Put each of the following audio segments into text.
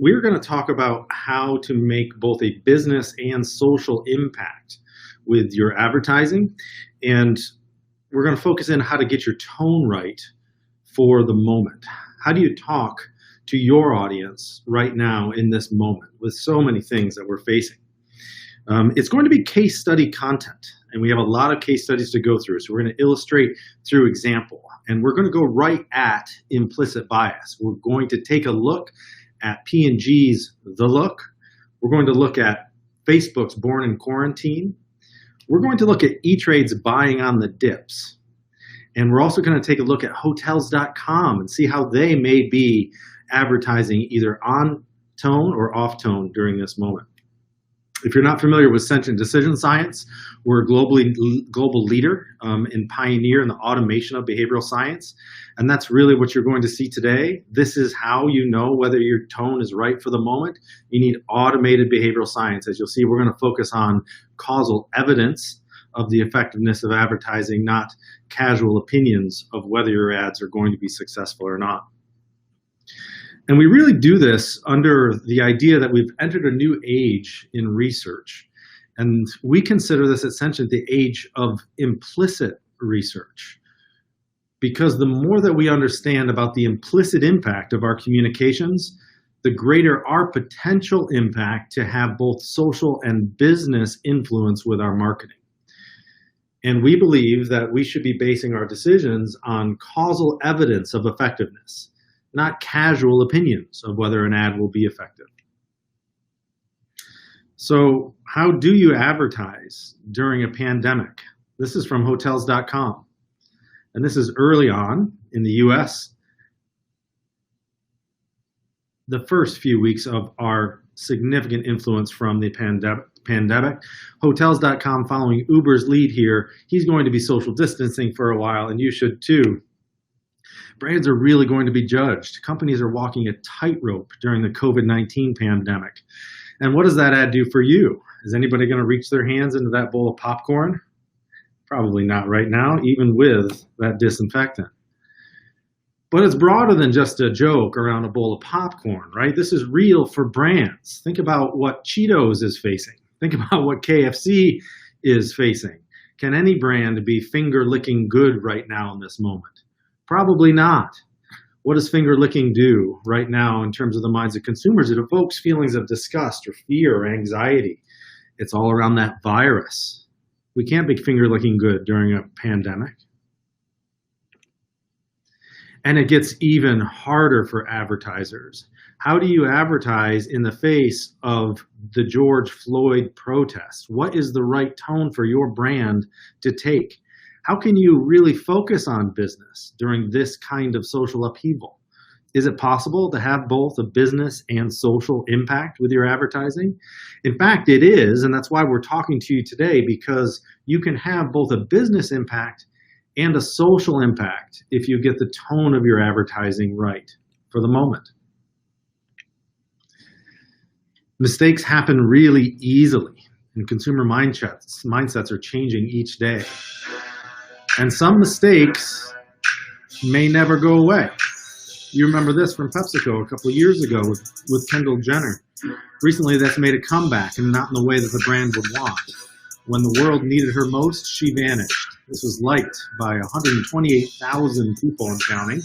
We're going to talk about how to make both a business and social impact with your advertising. And we're going to focus in how to get your tone right for the moment. How do you talk to your audience right now in this moment with so many things that we're facing? It's going to be case study content, and we have a lot of case studies to go through. So we're going to illustrate through example, and we're going to go right at implicit bias. We're going to take a look at P&G's The Look. We're going to look at Facebook's Born in Quarantine. We're going to look at E-Trade's Buying on the Dips. And we're also going to take a look at Hotels.com and see how they may be advertising either on tone or off tone during this moment. If you're not familiar with Sentient Decision Science, we're a global leader and pioneer in the automation of behavioral science. And that's really what you're going to see today. This is how you know whether your tone is right for the moment. You need automated behavioral science. As you'll see, we're going to focus on causal evidence of the effectiveness of advertising, not casual opinions of whether your ads are going to be successful or not. And we really do this under the idea that we've entered a new age in research. And we consider this at Sentient the age of implicit research. Because the more that we understand about the implicit impact of our communications, the greater our potential impact to have both social and business influence with our marketing. And we believe that we should be basing our decisions on causal evidence of effectiveness, not casual opinions of whether an ad will be effective. So how do you advertise during a pandemic? This is from Hotels.com. And this is early on in the US, the first few weeks of our significant influence from the pandemic. Hotels.com, following Uber's lead here, he's going to be social distancing for a while, and you should too. Brands are really going to be judged. Companies are walking a tightrope during the COVID-19 pandemic. And what does that ad do for you? Is anybody going to reach their hands into that bowl of popcorn? Probably not right now, even with that disinfectant. But it's broader than just a joke around a bowl of popcorn, right? This is real for brands. Think about what Cheetos is facing. Think about what KFC is facing. Can any brand be finger-licking good right now in this moment? Probably not. What does finger licking do right now in terms of the minds of consumers? It evokes feelings of disgust or fear or anxiety. It's all around that virus. We can't be finger licking good during a pandemic. And it gets even harder for advertisers. How do you advertise in the face of the George Floyd protests? What is the right tone for your brand to take? How can you really focus on business during this kind of social upheaval? Is it possible to have both a business and social impact with your advertising? In fact, it is, and that's why we're talking to you today, because you can have both a business impact and a social impact if you get the tone of your advertising right for the moment. Mistakes happen really easily, and consumer mindsets are changing each day. And some mistakes may never go away. You remember this from PepsiCo a couple of years ago with Kendall Jenner. Recently, that's made a comeback, and not in the way that the brand would want. When the world needed her most, she vanished. This was liked by 128,000 people and counting.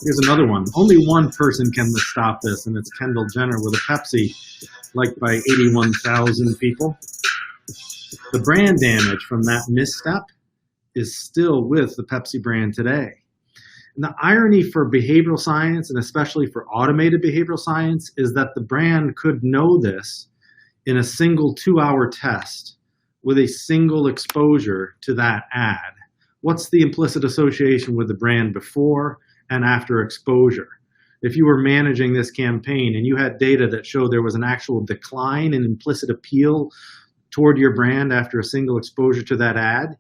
Here's another one. Only one person can stop this, and it's Kendall Jenner with a Pepsi, liked by 81,000 people. The brand damage from that misstep is still with the Pepsi brand today. And the irony for behavioral science, and especially for automated behavioral science, is that the brand could know this in a single 2-hour test with a single exposure to that ad. What's the implicit association with the brand before and after exposure? If you were managing this campaign and you had data that showed there was an actual decline in implicit appeal toward your brand after a single exposure to that ad,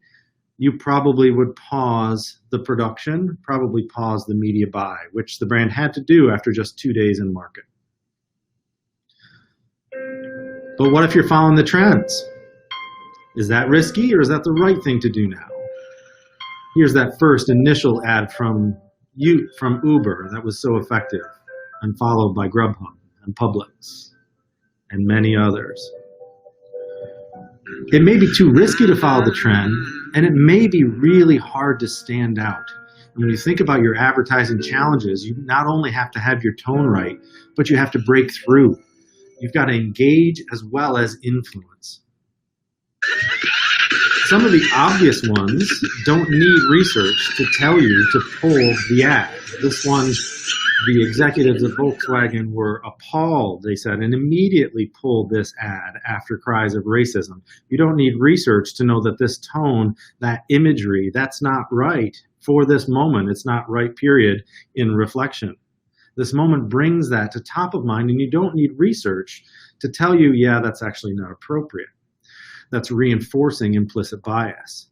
you probably would pause the production, probably pause the media buy, which the brand had to do after just 2 days in market. But what if you're following the trends? Is that risky, or is that the right thing to do now? Here's that first initial ad from Uber that was so effective, and followed by Grubhub. and Publix, and many others. It may be too risky to follow the trend, and it may be really hard to stand out. And when you think about your advertising challenges, you not only have to have your tone right, but you have to break through. You've got to engage as well as influence. Some of the obvious ones don't need research to tell you to pull the ad. This one, the executives of Volkswagen were appalled, they said, and immediately pulled this ad after cries of racism. You don't need research to know that this tone, that imagery, that's not right for this moment. It's not right, period, in reflection. This moment brings that to top of mind, and you don't need research to tell you, yeah, that's actually not appropriate. That's reinforcing implicit bias.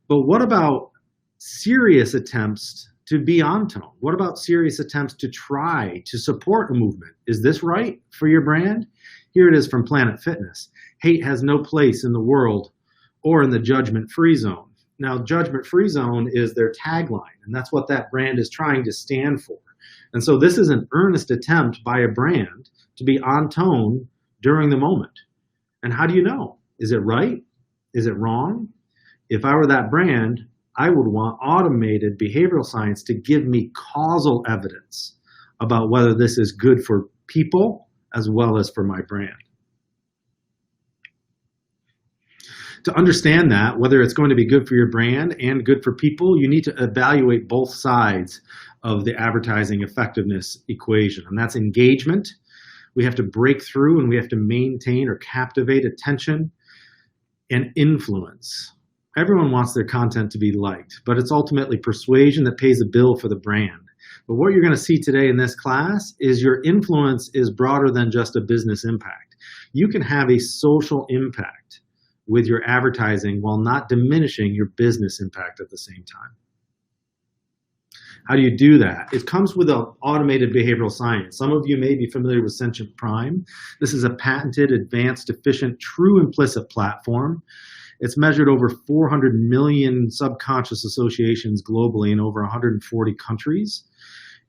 But what about serious attempts to be on tone? What about serious attempts to try to support a movement? Is this right for your brand? Here it is from Planet Fitness. Hate has no place in the world or in the judgment-free zone. Now, judgment-free zone is their tagline, and that's what that brand is trying to stand for. And so this is an earnest attempt by a brand to be on tone during the moment. And how do you know? Is it right? Is it wrong? If I were that brand, I would want automated behavioral science to give me causal evidence about whether this is good for people as well as for my brand. To understand that, whether it's going to be good for your brand and good for people, you need to evaluate both sides of the advertising effectiveness equation, and that's engagement. We have to break through and we have to maintain or captivate attention, and influence. Everyone wants their content to be liked, but it's ultimately persuasion that pays the bill for the brand. But what you're going to see today in this class is your influence is broader than just a business impact. You can have a social impact with your advertising while not diminishing your business impact at the same time. How do you do that? It comes with an automated behavioral science. Some of you may be familiar with Sentient Prime. This is a patented, advanced, efficient, true implicit platform. It's measured over 400 million subconscious associations globally in over 140 countries.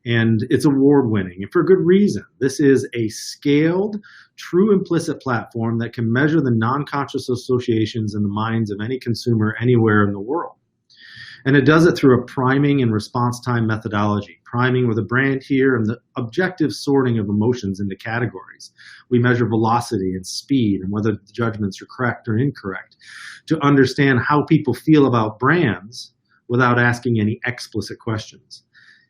And it's award-winning, and for good reason. This is a scaled, true implicit platform that can measure the non-conscious associations in the minds of any consumer anywhere in the world. And it does it through a priming and response time methodology, priming with a brand here and the objective sorting of emotions into categories. We measure velocity and speed and whether the judgments are correct or incorrect to understand how people feel about brands without asking any explicit questions.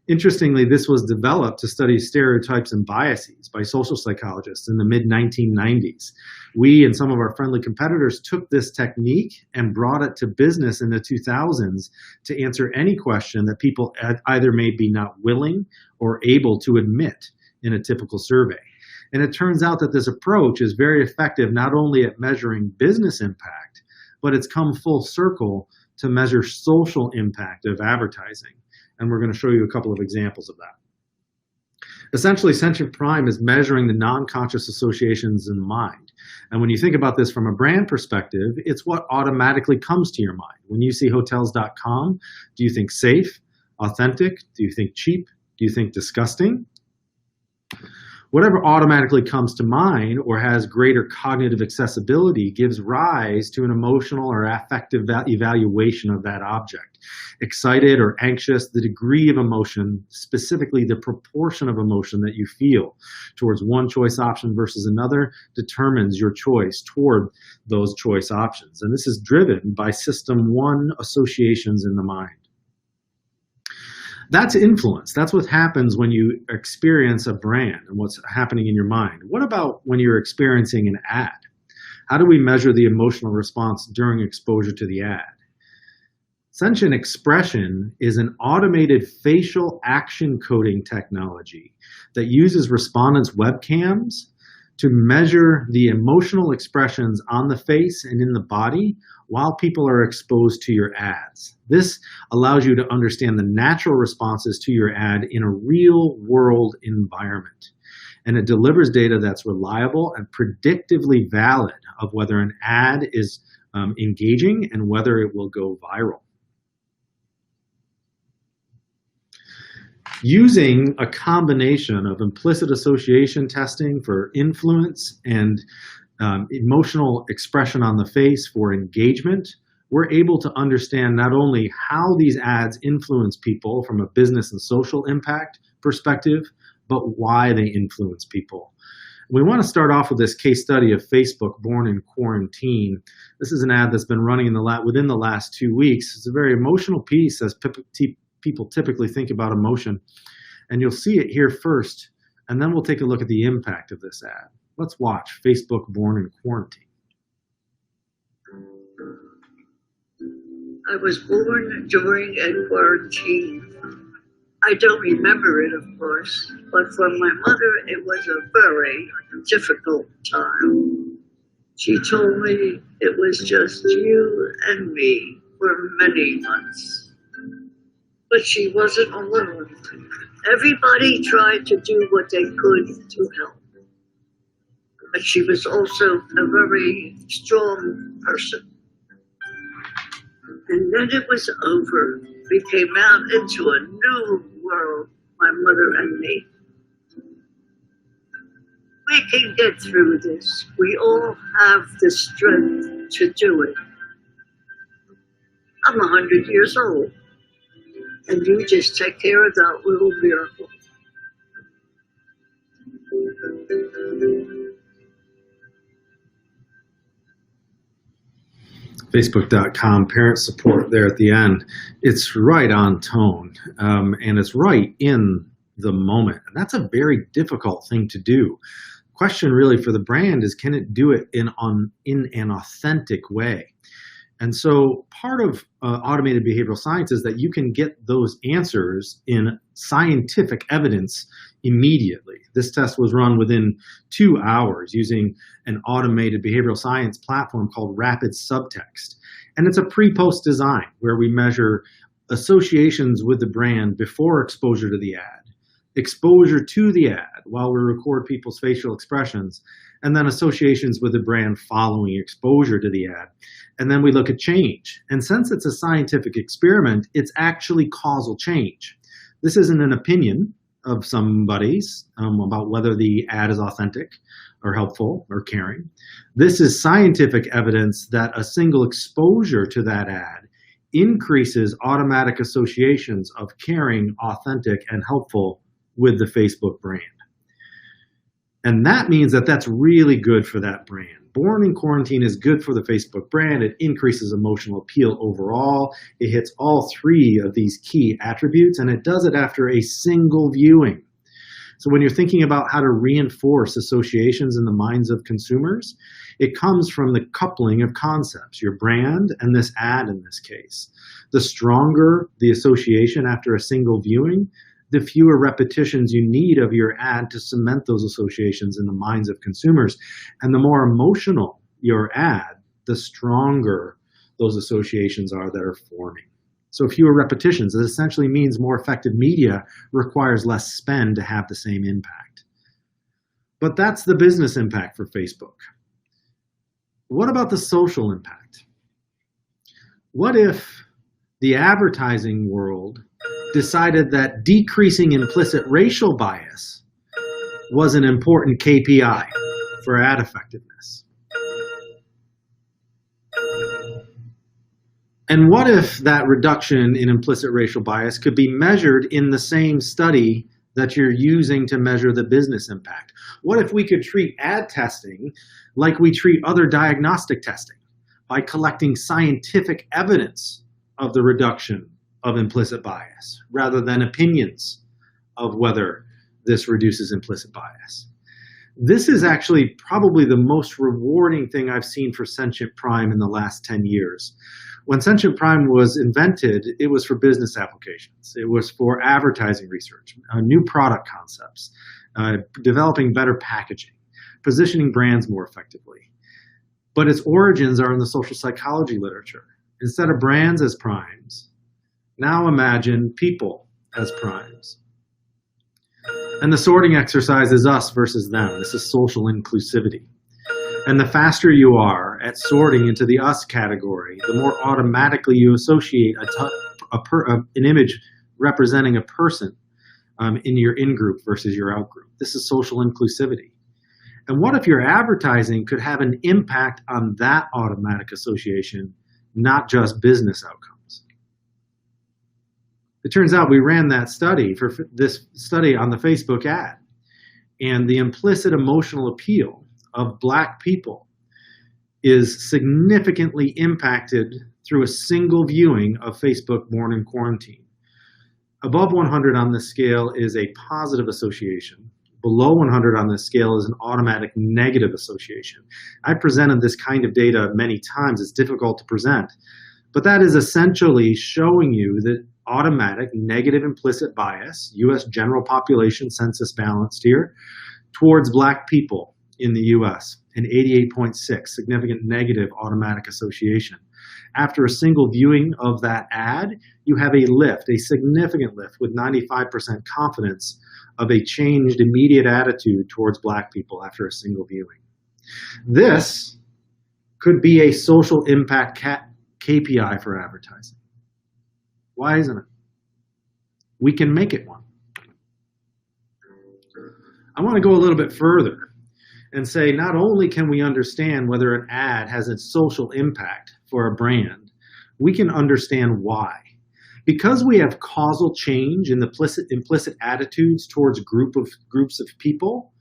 Interestingly, this was developed to study stereotypes and biases by social psychologists in the mid-1990s. We and some of our friendly competitors took this technique and brought it to business in the 2000s to answer any question that people either may be not willing or able to admit in a typical survey. And it turns out that this approach is very effective not only at measuring business impact, but it's come full circle to measure social impact of advertising. And we're going to show you a couple of examples of that. Essentially, Sentient Prime is measuring the non-conscious associations in the mind. And when you think about this from a brand perspective, it's what automatically comes to your mind. When you see hotels.com, do you think safe, authentic? Do you think cheap? Do you think disgusting? Whatever automatically comes to mind or has greater cognitive accessibility gives rise to an emotional or affective evaluation of that object. Excited or anxious, the degree of emotion, specifically the proportion of emotion that you feel towards one choice option versus another, determines your choice toward those choice options. And this is driven by system one associations in the mind. That's influence. That's what happens when you experience a brand and what's happening in your mind. What about when you're experiencing an ad? How do we measure the emotional response during exposure to the ad? Sentient Expression is an automated facial action coding technology that uses respondents' webcams to measure the emotional expressions on the face and in the body while people are exposed to your ads. This allows you to understand the natural responses to your ad in a real-world environment. And it delivers data that's reliable and predictively valid of whether an ad is engaging and whether it will go viral. Using a combination of implicit association testing for influence and emotional expression on the face for engagement, we're able to understand not only how these ads influence people from a business and social impact perspective, but why they influence people. We want to start off with this case study of Facebook Born in Quarantine. This is an ad that's been running within the last 2 weeks. It's a very emotional piece as people typically think about emotion. And you'll see it here first, and then we'll take a look at the impact of this ad. Let's watch Facebook Born in Quarantine. I was born during a quarantine. I don't remember it, of course, but for my mother, it was a very difficult time. She told me it was just you and me for many months. But she wasn't alone. Everybody tried to do what they could to help. But she was also a very strong person. And then it was over. We came out into a new world, my mother and me. We can get through this. We all have the strength to do it. I'm 100 years old. And you just take care of that little miracle. Facebook.com parent support there at the end. It's right on tone, and it's right in the moment. And that's a very difficult thing to do. Question really for the brand is, can it do it in an authentic way? And so part of automated behavioral science is that you can get those answers in scientific evidence immediately. This test was run within 2 hours using an automated behavioral science platform called Rapid Subtext. And it's a pre-post design where we measure associations with the brand before exposure to the ad, exposure to the ad while we record people's facial expressions, and then associations with the brand following exposure to the ad. And then we look at change. And since it's a scientific experiment, it's actually causal change. This isn't an opinion of somebody's about whether the ad is authentic or helpful or caring. This is scientific evidence that a single exposure to that ad increases automatic associations of caring, authentic, and helpful with the Facebook brand. And that means that that's really good for that brand. Born in Quarantine is good for the Facebook brand. It increases emotional appeal overall. It hits all 3 of these key attributes, and it does it after a single viewing. So when you're thinking about how to reinforce associations in the minds of consumers, it comes from the coupling of concepts, your brand and this ad in this case. The stronger the association after a single viewing, the fewer repetitions you need of your ad to cement those associations in the minds of consumers. And the more emotional your ad, the stronger those associations are that are forming. So fewer repetitions. It essentially means more effective media requires less spend to have the same impact. But that's the business impact for Facebook. What about the social impact? What if the advertising world decided that decreasing implicit racial bias was an important KPI for ad effectiveness? And what if that reduction in implicit racial bias could be measured in the same study that you're using to measure the business impact? What if we could treat ad testing like we treat other diagnostic testing, by collecting scientific evidence of the reduction of implicit bias rather than opinions of whether this reduces implicit bias? This is actually probably the most rewarding thing I've seen for Sentient Prime in the last 10 years. When Sentient Prime was invented, it was for business applications. It was for advertising research, new product concepts, developing better packaging, positioning brands more effectively. But its origins are in the social psychology literature. Instead of brands as primes, now imagine people as primes. And the sorting exercise is us versus them. This is social inclusivity. And the faster you are at sorting into the us category, the more automatically you associate an image representing a person in your in-group versus your out-group. This is social inclusivity. And what if your advertising could have an impact on that automatic association, not just business outcomes? It turns out we ran that study for this study on the Facebook ad, and the implicit emotional appeal of Black people is significantly impacted through a single viewing of Facebook Born in Quarantine. Above 100 on this scale is a positive association. Below 100 on this scale is an automatic negative association. I presented this kind of data many times. It's difficult to present, but that is essentially showing you that automatic negative implicit bias, US general population census balanced here, towards Black people in the US, an 88.6 significant negative automatic association. After a single viewing of that ad, you have a lift, a significant lift with 95% confidence of a changed immediate attitude towards Black people after a single viewing. This could be a social impact KPI for advertising. Why isn't it? We can make it one. I want to go a little bit further and say not only can we understand whether an ad has a social impact for a brand, we can understand why. Because we have causal change in the implicit attitudes towards groups of people,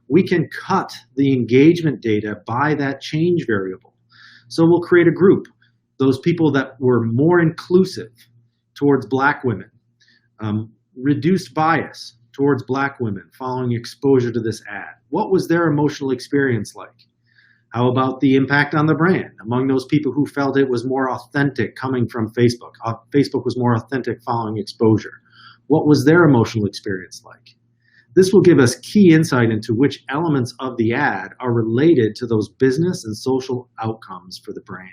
we can cut the engagement data by that change variable. So we'll create a group, those people that were more inclusive towards Black women, reduced bias towards Black women following exposure to this ad. What was their emotional experience like? How about the impact on the brand among those people who felt it was more authentic coming from Facebook? Facebook was more authentic following exposure. What was their emotional experience like? This will give us key insight into which elements of the ad are related to those business and social outcomes for the brand.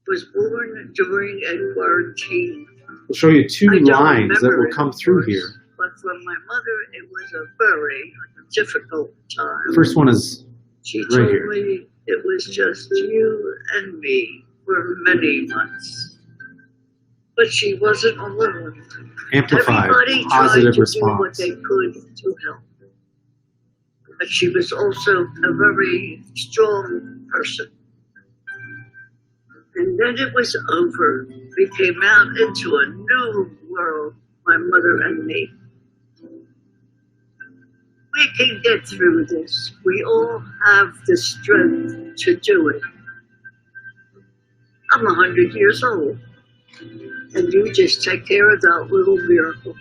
Was born during a quarantine. We'll show you two lines that will come through here. But for my mother, it was a very difficult time. The first one is She right told here. me it was just you and me for many months. But she wasn't alone. Amplified, Everybody positive tried to response. do what they could to help. But she was also a very strong person. And then it was over. We came out into a new world, my mother and me. We can get through this. We all have the strength to do it. I'm 100 years old. And you just take care of that little miracle.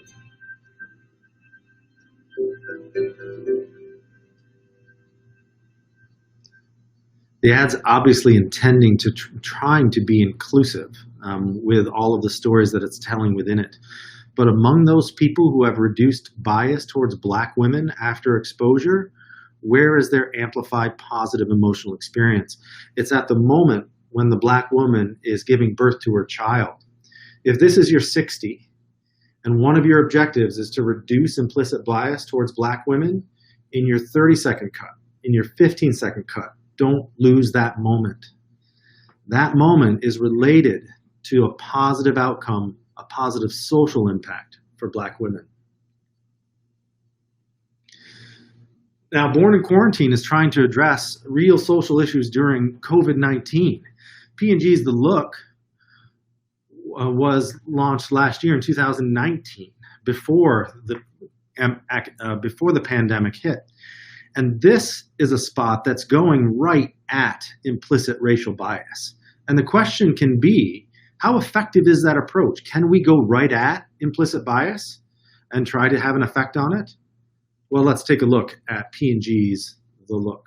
The ad's obviously intending to trying to be inclusive with all of the stories that it's telling within it. But among those people who have reduced bias towards Black women after exposure, where is their amplified positive emotional experience? It's at the moment when the Black woman is giving birth to her child. If this is your 60 and one of your objectives is to reduce implicit bias towards Black women, in your 30-second cut, in your 15-second cut, don't lose that moment. That moment is related to a positive outcome, a positive social impact for Black women. Now, Born in Quarantine is trying to address real social issues during COVID-19. P&G's The Look was launched last year in 2019, before the pandemic hit. And this is a spot that's going right at implicit racial bias. And the question can be, how effective is that approach? Can we go right at implicit bias and try to have an effect on it? Well, let's take a look at P&G's The Look.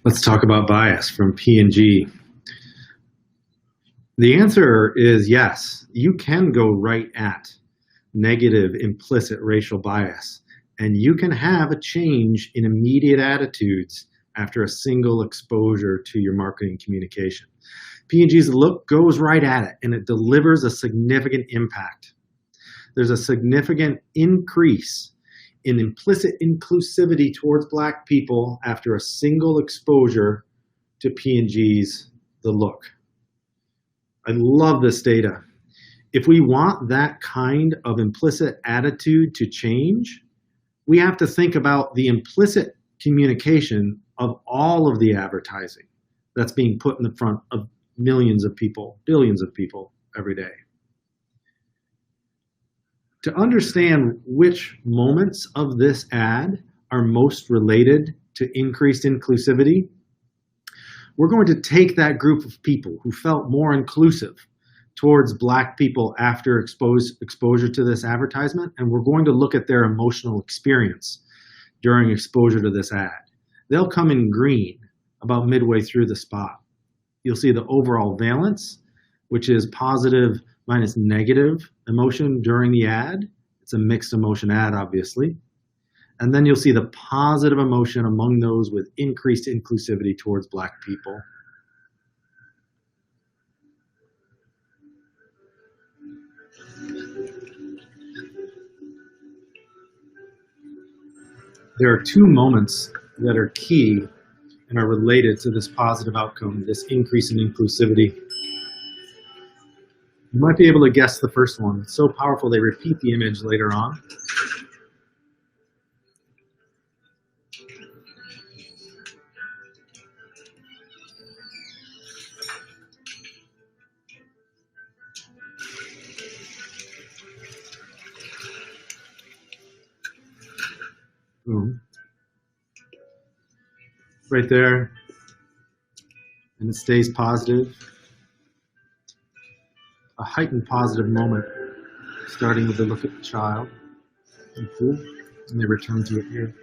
Let's talk about bias from P&G. The answer is yes, you can go right at negative implicit racial bias, and you can have a change in immediate attitudes after a single exposure to your marketing communication. P&G's look goes right at it, and it delivers a significant impact. There's a significant increase in implicit inclusivity towards Black people after a single exposure to P&G's The Look. I love this data. If we want that kind of implicit attitude to change, we have to think about the implicit communication of all of the advertising that's being put in the front of millions of people, billions of people every day. To understand which moments of this ad are most related to increased inclusivity, we're going to take that group of people who felt more inclusive towards Black people after exposure to this advertisement, and we're going to look at their emotional experience during exposure to this ad. They'll come in green about midway through the spot. You'll see the overall valence, which is positive minus negative emotion during the ad. It's a mixed emotion ad, obviously. And then you'll see the positive emotion among those with increased inclusivity towards Black people. There are two moments that are key and are related to this positive outcome, this increase in inclusivity. You might be able to guess the first one. It's so powerful they repeat the image later on. Boom. Right there. And it stays positive. A heightened positive moment, starting with the look at the child. And they return to it here.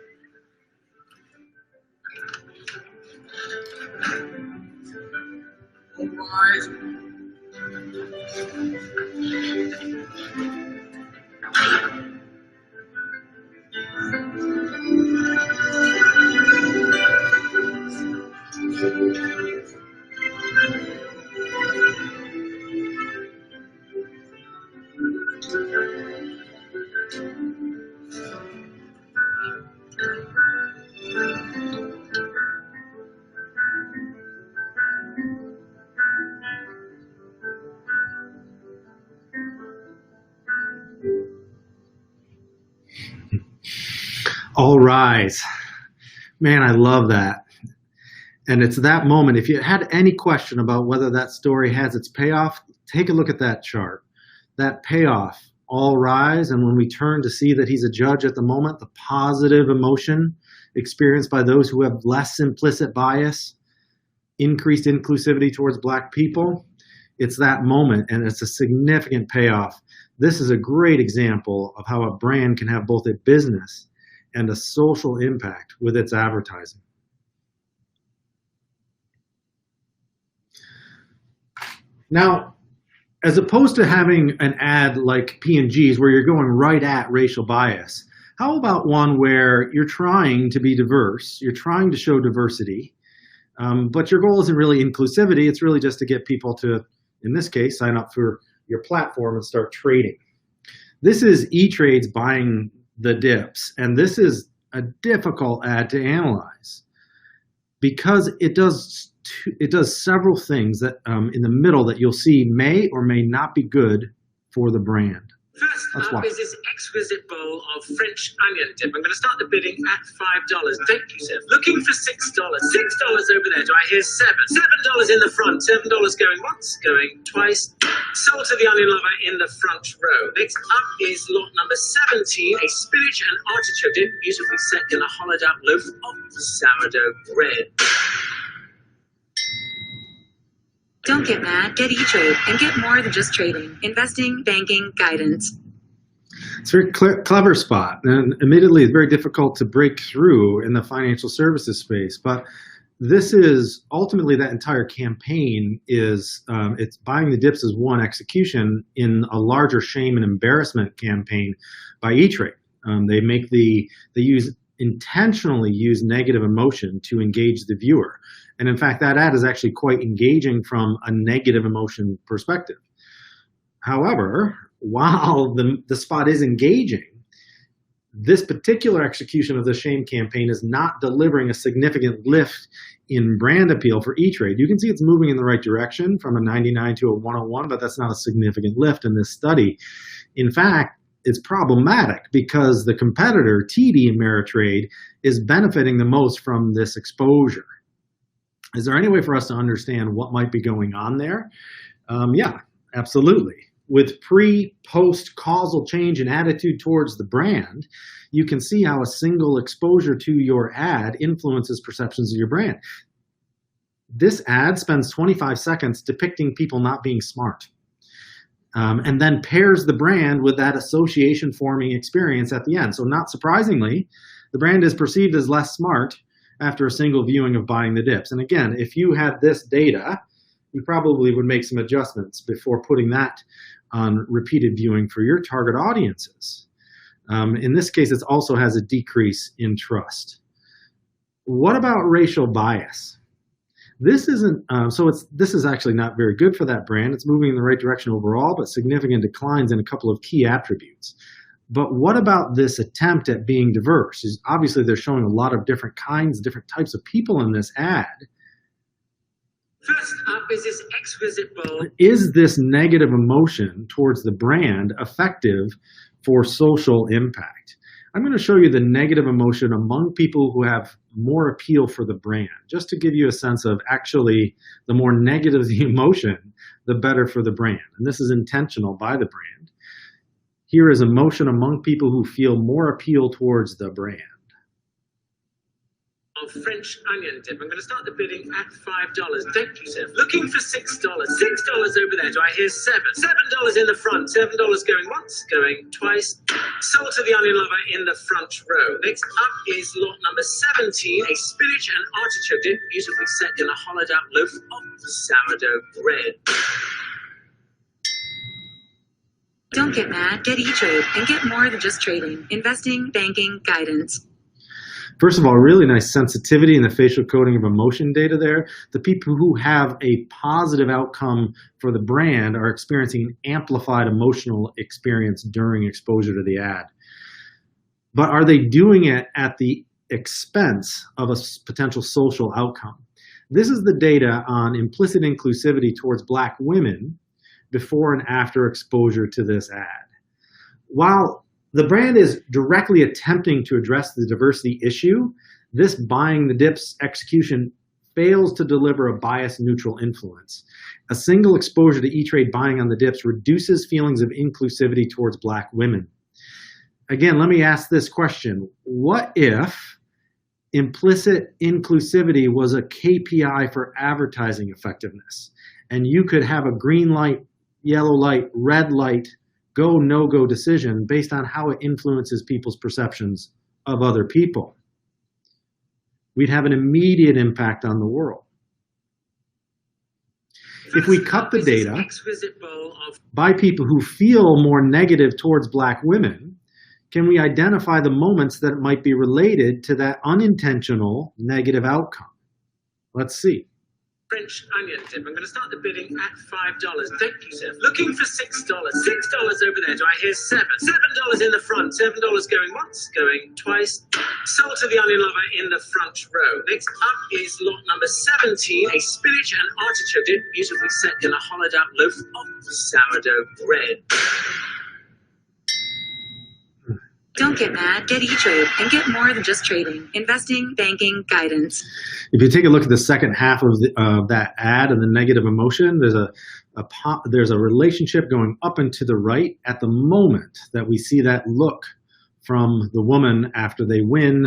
All rise. Man, I love that. And it's that moment. If you had any question about whether that story has its payoff, take a look at that chart. That payoff, all rise. And when we turn to see that he's a judge at the moment, the positive emotion experienced by those who have less implicit bias, increased inclusivity towards Black people, it's that moment, and it's a significant payoff. This is a great example of how a brand can have both a business and a social impact with its advertising. Now, as opposed to having an ad like P&G's where you're going right at racial bias, how about one where you're trying to be diverse, you're trying to show diversity, but your goal isn't really inclusivity, it's really just to get people to, in this case, sign up for your platform and start trading. This is E-Trade's buying the dips, and this is a difficult ad to analyze because it does several things that in the middle that you'll see may or may not be good for the brand. First Let's up watch. is this exquisite bowl of French onion dip. I'm going to start the bidding at $5. Thank you, sir. Looking for $6. $6 over there. Do I hear $7? $7 in the front. $7 going once, going twice. Sold to the onion lover in the front row. Next up is lot number 17, a spinach and artichoke dip, beautifully set in a hollowed out loaf of sourdough bread. Don't get mad, get E-Trade and get more than just trading. Investing, banking, guidance. It's a very clever spot, and admittedly, it's very difficult to break through in the financial services space. But this is ultimately that entire campaign is it's buying the dips as one execution in a larger shame and embarrassment campaign by E-Trade. They intentionally use negative emotion to engage the viewer. And in fact, that ad is actually quite engaging from a negative emotion perspective. However, while the spot is engaging, this particular execution of the shame campaign is not delivering a significant lift in brand appeal for E-Trade. You can see it's moving in the right direction from a 99 to a 101, but that's not a significant lift in this study. In fact, it's problematic because the competitor, TD Ameritrade, is benefiting the most from this exposure. Is there any way for us to understand what might be going on there? Yeah, absolutely. With pre-post causal change in attitude towards the brand, you can see how a single exposure to your ad influences perceptions of your brand. This ad spends 25 seconds depicting people not being smart, and then pairs the brand with that association forming experience at the end. So not surprisingly, the brand is perceived as less smart after a single viewing of buying the dips. And again, if you had this data, you probably would make some adjustments before putting that on repeated viewing for your target audiences. In this case, it also has a decrease in trust. What about racial bias? This isn't, this is actually not very good for that brand. It's moving in the right direction overall, but significant declines in a couple of key attributes. But what about this attempt at being diverse? Obviously, they're showing a lot of different kinds, different types of people in this ad. First up is this exquisite bowl. Is this negative emotion towards the brand effective for social impact? I'm going to show you the negative emotion among people who have more appeal for the brand, just to give you a sense of actually the more negative the emotion, the better for the brand. And this is intentional by the brand. Here is emotion among people who feel more appeal towards the brand. Of French onion dip. I'm going to start the bidding at $5. Thank you, sir. Looking for $6. $6 over there. Do I hear $7? $7 in the front. $7 going once, going twice. Sold to the onion lover in the front row. Next up is lot number 17, a spinach and artichoke dip, beautifully set in a hollowed out loaf of sourdough bread. Don't get mad, get E-Trade and get more than just trading. Investing, banking, guidance. First of all, really nice sensitivity in the facial coding of emotion data there. The people who have a positive outcome for the brand are experiencing an amplified emotional experience during exposure to the ad. But are they doing it at the expense of a potential social outcome? This is the data on implicit inclusivity towards Black women before and after exposure to this ad. While the brand is directly attempting to address the diversity issue, this buying the dips execution fails to deliver a bias-neutral influence. A single exposure to E-Trade buying on the dips reduces feelings of inclusivity towards Black women. Again, let me ask this question. What if implicit inclusivity was a KPI for advertising effectiveness, and you could have a green light, yellow light, red light, go, no-go decision based on how it influences people's perceptions of other people? We'd have an immediate impact on the world. If we cut the data by people who feel more negative towards Black women, can we identify the moments that might be related to that unintentional negative outcome? Let's see. French onion dip. I'm going to start the bidding at $5. Thank you, sir. Looking for $6. $6 over there. Do I hear $7? $7 in the front. $7 going once, going twice. Sold to the onion lover in the front row. Next up is lot number 17, a spinach and artichoke dip, beautifully set in a hollowed out loaf of sourdough bread. Don't get mad, get E-Trade and get more than just trading, investing, banking, guidance. If you take a look at the second half of that ad and the negative emotion, there's a relationship going up and to the right at the moment that we see that look from the woman after they win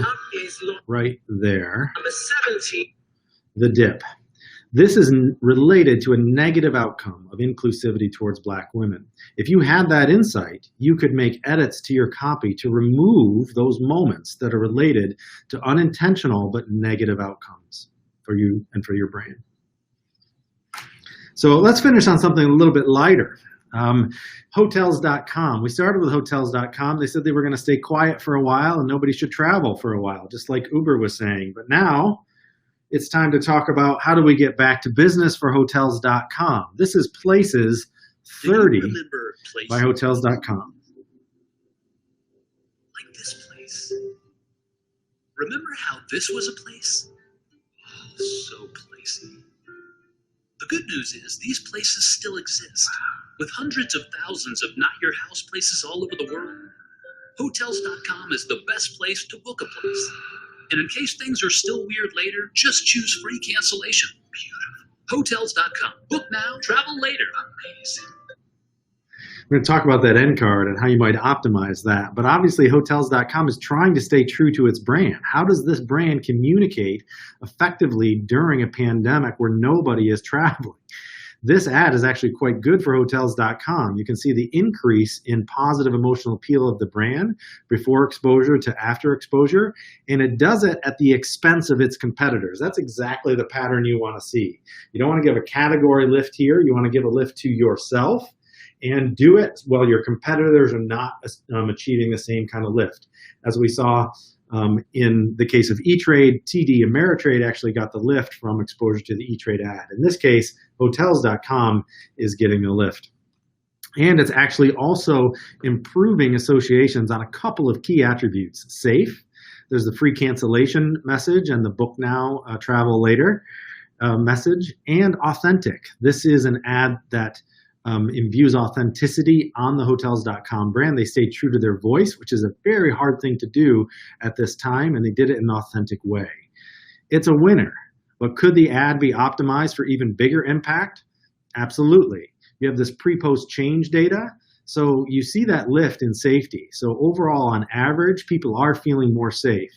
right there. Number 17. The dip. This is related to a negative outcome of inclusivity towards Black women. If you had that insight, you could make edits to your copy to remove those moments that are related to unintentional but negative outcomes for you and for your brand. So let's finish on something a little bit lighter. Hotels.com. We started with Hotels.com. They said they were going to stay quiet for a while and nobody should travel for a while, just like Uber was saying. But now it's time to talk about how do we get back to business for Hotels.com. This is Places 30 by Hotels.com. Like this place. Remember how this was a place? Oh, so placey. The good news is these places still exist, with hundreds of thousands of not-your-house places all over the world. Hotels.com is the best place to book a place. And in case things are still weird later, just choose free cancellation. Beautiful. Hotels.com. Book now, travel later. Amazing. We're going to talk about that end card and how you might optimize that. But obviously, Hotels.com is trying to stay true to its brand. How does this brand communicate effectively during a pandemic where nobody is traveling? This ad is actually quite good for Hotels.com. You can see the increase in positive emotional appeal of the brand before exposure to after exposure, and it does it at the expense of its competitors. That's exactly the pattern you want to see. You don't want to give a category lift here. You want to give a lift to yourself and do it while your competitors are not achieving the same kind of lift. As we saw in the case of E-Trade, TD Ameritrade actually got the lift from exposure to the E-Trade ad. In this case, Hotels.com is getting the lift. And it's actually also improving associations on a couple of key attributes. Safe, there's the free cancellation message and the book now, travel later message, and authentic. This is an ad that imbues authenticity on the Hotels.com brand. They stayed true to their voice, which is a very hard thing to do at this time, and they did it in an authentic way. It's a winner, but could the ad be optimized for even bigger impact? Absolutely. You have this pre-post change data, so you see that lift in safety. So overall, on average, people are feeling more safe.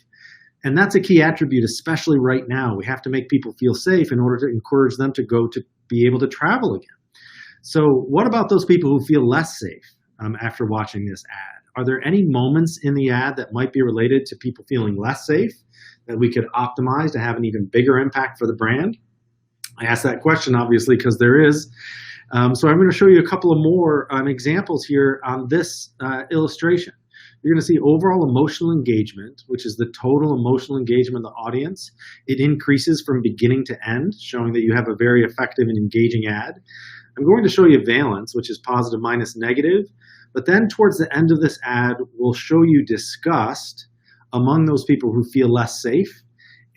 And that's a key attribute, especially right now. We have to make people feel safe in order to encourage them to go to be able to travel again. So what about those people who feel less safe after watching this ad? Are there any moments in the ad that might be related to people feeling less safe that we could optimize to have an even bigger impact for the brand? I asked that question, obviously, because there is. So I'm going to show you a couple of more examples here on this illustration. You're going to see overall emotional engagement, which is the total emotional engagement of the audience. It increases from beginning to end, showing that you have a very effective and engaging ad. I'm going to show you valence, which is positive minus negative, but then towards the end of this ad, we'll show you disgust among those people who feel less safe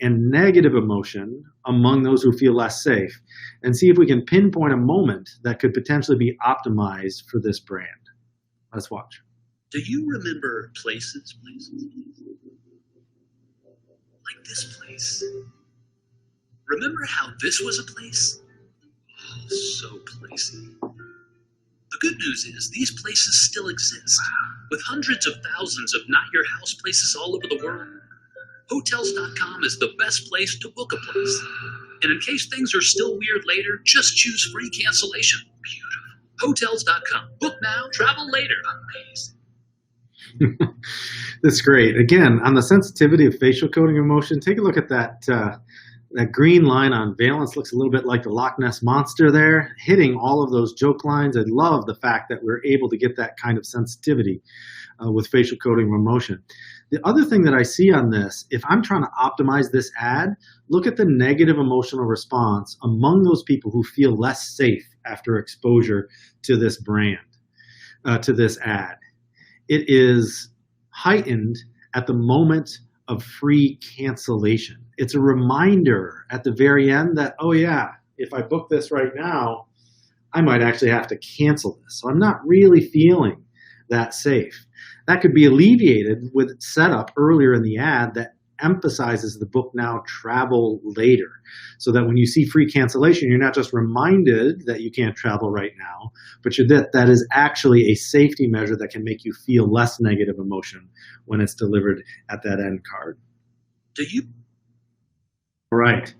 and negative emotion among those who feel less safe, and see if we can pinpoint a moment that could potentially be optimized for this brand. Let's watch. Do you remember places? Like this place. Remember how this was a place? Oh, so placey. The good news is these places still exist, with hundreds of thousands of not-your-house places all over the world. Hotels.com is the best place to book a place. And in case things are still weird later, just choose free cancellation. Beautiful. Hotels.com. Book now, travel later. Amazing. That's great. Again, on the sensitivity of facial coding emotion, take a look at that that green line on valence. Looks a little bit like the Loch Ness Monster there, hitting all of those joke lines. I love the fact that we're able to get that kind of sensitivity with facial coding emotion. The other thing that I see on this, if I'm trying to optimize this ad, look at the negative emotional response among those people who feel less safe after exposure to this brand, to this ad. It is heightened at the moment of free cancellation. It's a reminder at the very end that, oh yeah, if I book this right now, I might actually have to cancel this. So I'm not really feeling that safe. That could be alleviated with setup earlier in the ad that emphasizes the book now, travel later, so that when you see free cancellation, you're not just reminded that you can't travel right now, but that is actually a safety measure that can make you feel less negative emotion when it's delivered at that end card. Do you? All right,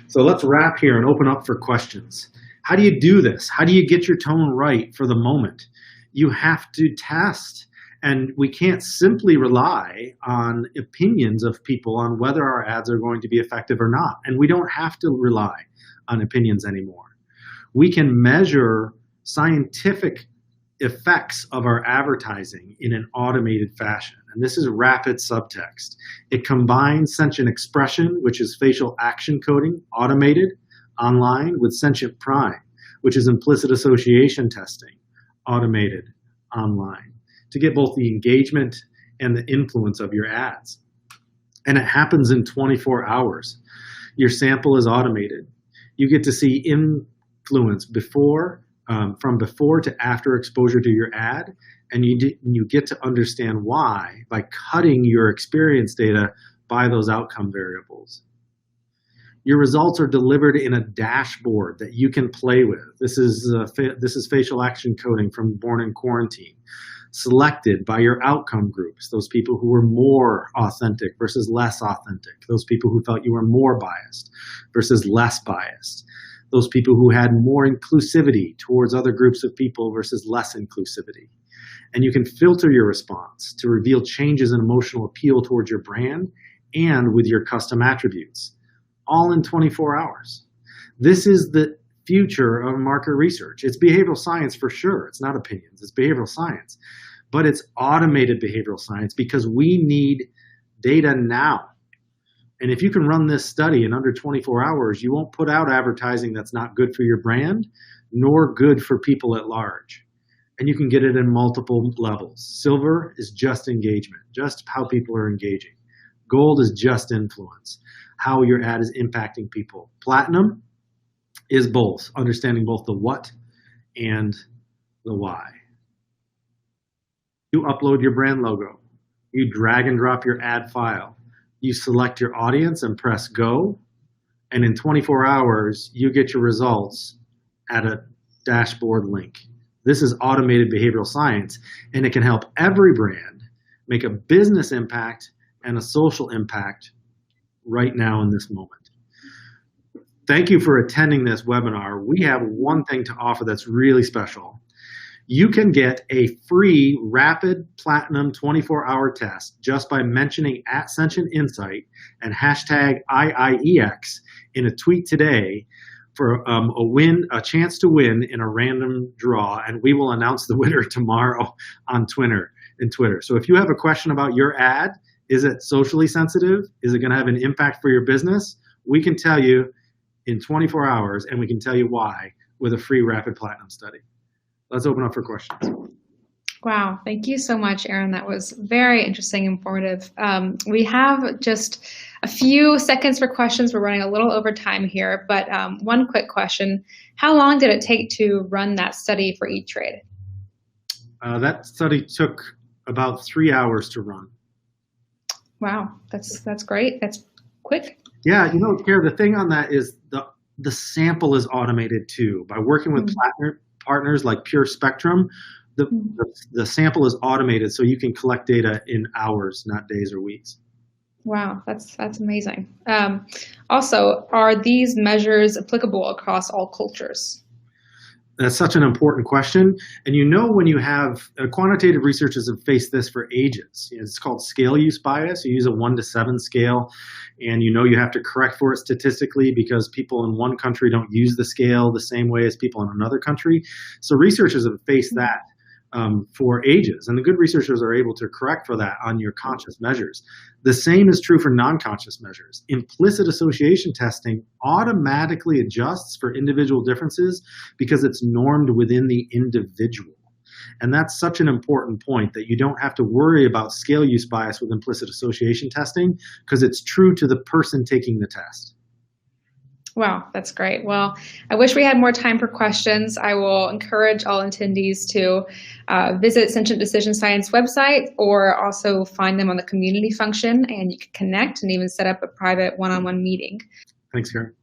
so let's wrap here and open up for questions. How do you do this? How do you get your tone right for the moment? You have to test. And we can't simply rely on opinions of people on whether our ads are going to be effective or not. And we don't have to rely on opinions anymore. We can measure scientific effects of our advertising in an automated fashion. And this is rapid subtext. It combines sentient expression, which is facial action coding, automated, online, with sentient prime, which is implicit association testing, automated, online, to get both the engagement and the influence of your ads. And it happens in 24 hours. Your sample is automated. You get to see influence from before to after exposure to your ad, and you get to understand why by cutting your experience data by those outcome variables. Your results are delivered in a dashboard that you can play with. This is facial action coding from Born in Quarantine, selected by your outcome groups, those people who were more authentic versus less authentic, those people who felt you were more biased versus less biased, those people who had more inclusivity towards other groups of people versus less inclusivity. And you can filter your response to reveal changes in emotional appeal towards your brand and with your custom attributes, all in 24 hours. This is the future of market research. It's behavioral science for sure. It's not opinions, it's behavioral science. But it's automated behavioral science because we need data now. And if you can run this study in under 24 hours, you won't put out advertising that's not good for your brand, nor good for people at large. And you can get it in multiple levels. Silver is just engagement, just how people are engaging. Gold is just influence, how your ad is impacting people. Platinum is both, understanding both the what and the why. You upload your brand logo. You drag and drop your ad file. You select your audience and press go. And in 24 hours, you get your results at a dashboard link. This is automated behavioral science, and it can help every brand make a business impact and a social impact right now in this moment. Thank you for attending this webinar. We have one thing to offer that's really special. You can get a free rapid platinum 24-hour test just by mentioning @Sentient Insight and hashtag IIEX in a tweet today for a chance to win in a random draw, and we will announce the winner tomorrow on Twitter. So if you have a question about your ad, is it socially sensitive? Is it going to have an impact for your business? We can tell you in 24 hours, and we can tell you why with a free rapid platinum study. Let's open up for questions. Wow, thank you so much, Aaron. That was very interesting, informative. We have just a few seconds for questions. We're running a little over time here, but one quick question. How long did it take to run that study for E-Trade? That study took about 3 hours to run. Wow, that's great. That's quick. Yeah, you know, Kara, the thing on that is the sample is automated too. By working with partners like Pure Spectrum, the sample is automated so you can collect data in hours, not days or weeks. Wow, that's amazing. Also, are these measures applicable across all cultures? That's such an important question. And you know, when you have quantitative researchers have faced this for ages. It's called scale use bias. You use a 1 to 7 scale, and you know you have to correct for it statistically because people in one country don't use the scale the same way as people in another country. So researchers have faced that for ages, and the good researchers are able to correct for that on your conscious measures. The same is true for non-conscious measures. Implicit association testing automatically adjusts for individual differences because it's normed within the individual. And that's such an important point, that you don't have to worry about scale use bias with implicit association testing because it's true to the person taking the test. Wow, that's great. Well, I wish we had more time for questions. I will encourage all attendees to visit Sentient Decision Science website or also find them on the community function, and you can connect and even set up a private one-on-one meeting. Thanks, Karen.